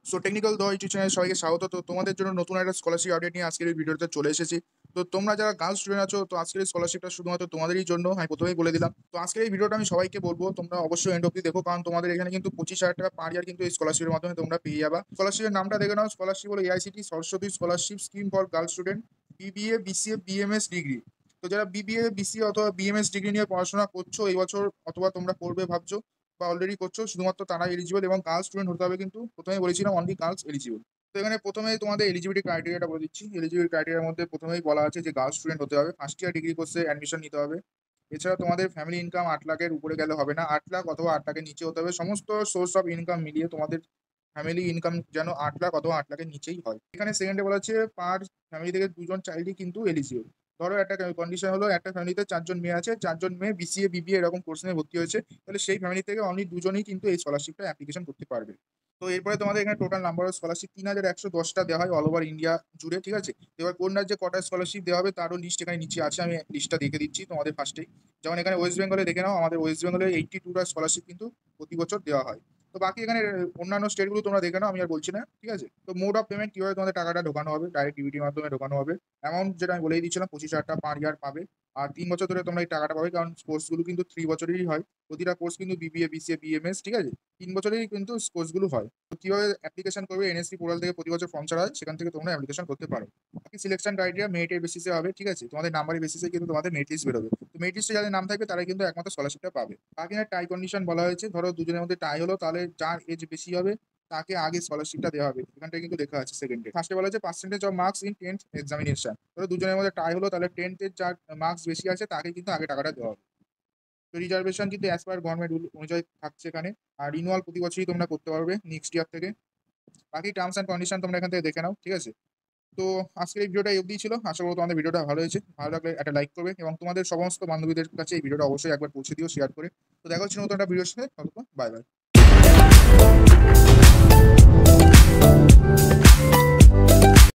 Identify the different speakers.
Speaker 1: So technical দ YouTube চ্যানেলে সবাইকে স্বাগত। তো তোমাদের জন্য নতুন একটা স্কলারশিপ আপডেট নিয়ে আজকের এই ভিডিওতে চলে এসেছি। তো তোমরা যারা গার্লস স্টুডেন্ট আছো, তো আজকের এই স্কলারশিপটা শুধুমাত্র তোমাদেরই জন্য আমি প্রথমেই বলে দিলাম। তো আজকের এই ভিডিওটা আমি সবাইকে বলবো তোমরা অবশ্যই এন্ড অব্দি দেখো, কারণ তোমাদের এখানে কিন্তু 25,000 টাকা পার ইয়ার কিন্তু এই স্কলারশিপের মাধ্যমে তোমরা পেয়ে যাবা। স্কলারশিপের নামটা দেখে নাও, স্কলারশিপ হলো AICTE Saraswati scholarship scheme for girls student, BBA, BCA, BMS degree. তো যারা বিবিএ, বিসিএ অথবা বিএমএস ডিগ্রি নিয়ে পড়াশোনা করছো এই বছর, অথবা তোমরা করবে ভাবছো বা অলরেডি করছো, শুধুমাত্র তারা এলিজিবল, এবং গার্লস স্টুডেন্ট হতে হবে। কিন্তু প্রথমে বলেছিলাম অনলি গার্লস এলিজিবল। তো এখানে প্রথমেই তোমাদের এলিজিবিলিটি ক্রাইটেরিয়াটা বলে দিচ্ছি। এলিজিবিলিটি ক্রাইটেরিয়ার মধ্যে প্রথমেই বলা আছে যে গার্লস স্টুডেন্ট হতে হবে, ফার্স্ট ইয়ার ডিগ্রি কোর্সে অ্যাডমিশন নিতে হবে। এছাড়া তোমাদের ফ্যামিলি ইনকাম 8 লাখের উপরে গেলে হবে না, 8 লাখ অথবা 8 লাখের নিচে হতে হবে। সমস্ত সোর্স অফ ইনকাম মিলিয়ে তোমাদের ফ্যামিলি ইনকাম যেন 8 লাখ অথবা 8 লাখের নিচেই হয়। এখানে সেকেন্ডে বলা হচ্ছে পার ফ্যামিলি থেকে দুজন চাইল্ডই কিন্তু এলিজিবল। ধরো একটা কন্ডিশন হলো একটা ফ্যামিলিতে 4 জন মেয়ে আছে, 4 জন মেয়ে বিসিএ, বিবিএ এরকম কোর্স নিয়ে ভর্তি হয়েছে, তাহলে সেই ফ্যামিলি থেকে অনলি দুজনই কিন্তু এই স্কলারশিপটা অ্যাপ্লিকেশন করতে পারবে। তো এরপরে তোমাদের এখানে টোটাল নাম্বার অফ স্কলারশিপ 3,110টা দেওয়া হয় অল ওভার ইন্ডিয়া জুড়ে, ঠিক আছে। এবার কোন রাজ্যে কটা স্কলারশিপ দেওয়া হবে তারও লিস্ট এখানে নিচে আছে, আমি লিস্টটা দেখে দিচ্ছি তোমাদের ফার্স্টেই। যেমন এখানে ওয়েস্ট বেঙ্গলে দেখে নাও, আমাদের ওয়েস্ট বেঙ্গলে 82টা স্কলারশিপ কিন্তু প্রতি বছর দেওয়া হয়। তো বাকি এখানে অন্যান্য স্টেটগুলো তোমরা দেখে নাও, আমি আর বলছি না, ঠিক আছে। তো মোড অফ পেমেন্ট কিভাবে তোমাদের টাকাটা ঢোকানো হবে, ডাইরেক্ট ডিবিটির মাধ্যমে ঢোকানো হবে। অ্যামাউন্ট যেটা আমি বলেই দিচ্ছিলাম 25,000 টাকা পার ইয়ার পাবে। আর 3 বছর ধরে তোমরা এই টাকাটা পাবে, কারণ কোর্সগুলো কিন্তু 3 বছরেরই হয়। প্রতিটা কোর্স কিন্তু বিবিএ, বিসিএ, বিএমএস, ঠিক আছে, 3 বছরেরই কিন্তু কোর্সগুলো হয়। তো কিভাবে অ্যাপ্লিকেশন করবে, এনএসসি পোর্টাল থেকে প্রতি বছর ফর্ম ছাড়া হয়, সেখান থেকে তোমরা অ্যাপ্লিকেশন করতে পারো। বাকি সিলেকশন ক্রাইটেরিয়া মেরিটের বেসিসে হবে, ঠিক আছে। তোমাদের নাম্বারের বেসিসে কিন্তু তোমাদের মেরিট লিস্ট বেরোবে। তো মেরিট লিস্টে যাদের নাম থাকবে তারাই কিন্তু একমাত্র স্কলারশিপটা পাবে। বাকি না টাই কন্ডিশন বলা হয়েছে, ধরো দুজনের মধ্যে টাই হলো, তাহলে যার এজ বেশি হবে তাকে আগে স্কলারশিপটা দেওয়া হবে। এখানটায় কিন্তু লেখা আছে সেকেন্ডে। ফার্স্টে বলা হচ্ছে percentage of marks in 10th examination. ধরো দুজনের মধ্যে টাই হলো, তাহলে 10th-এর যার মার্কস বেশি আছে তাকে কিন্তু আগে টাকাটা দেওয়া হবে। তো রিজার্ভেশন কিন্তু অ্যাজ পার গভর্নমেন্ট রুল অনুযায়ী থাকছে এখানে। আর রিনুয়াল প্রতি বছরই তোমরা করতে পারবে নেক্সট ইয়ার থেকে। বাকি টার্মস অ্যান্ড কন্ডিশন তোমরা এখান থেকে দেখে নাও, ঠিক আছে। তো আজকের এই ভিডিওটা অবধি ছিল। আশা করবো তোমাদের ভিডিওটা ভালো হয়েছে। ভালো লাগলে একটা লাইক করবে এবং তোমাদের সমস্ত বান্ধবীদের কাছে এই ভিডিওটা অবশ্যই একবার পৌঁছে দিও শেয়ার করে। তো দেখা হচ্ছে নতুন একটা ভিডিওর সাথে, ততক্ষণ বাই বাই।